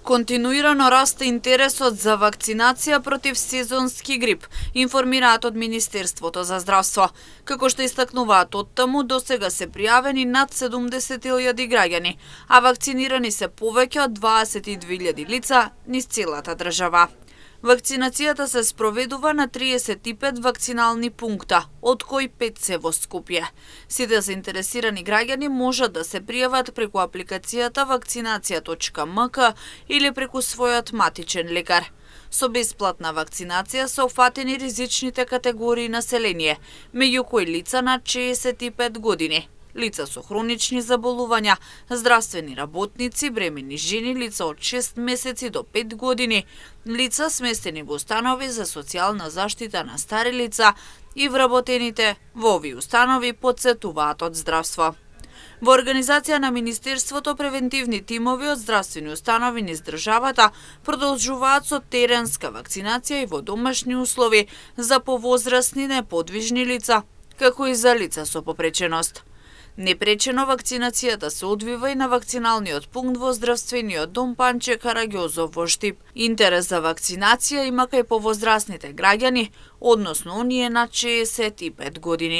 Континуирано расте интересот за вакцинација против сезонски грип, информираат од Министерството за здравство. Како што истакнуваат оттаму, досега се пријавени над 70.000 граѓани, а вакцинирани се повеќе од 22.000 лица низ целата држава. Вакцинацијата се спроведува на 35 вакцинални пункта, од кои 5 се во Скопје. Сите заинтересирани граѓани можат да се пријават преку апликацијата vakcinacija.mk или преку својот матичен лекар. Со бесплатна вакцинација се офатени ризичните категории население, меѓу кои лица над 65 години, лица со хронични заболувања, здравствени работници, бремени жени, лица од 6 месеци до 5 години, лица сместени во установи за социјална заштита на стари лица и вработените во овие установи, потсетуваат од здравство. Во организација на Министерството, превентивни тимови од здравствени установи низ државата продолжуваат со теренска вакцинација и во домашни услови за повозрасни неподвижни лица, како и за лица со попреченост. Непречено вакцинацијата се одвива и на вакциналниот пункт во здравствениот дом Панче Караѓозов во Штип. Интерес за вакцинација има кај повозрасните граѓани, односно оние над 65 години.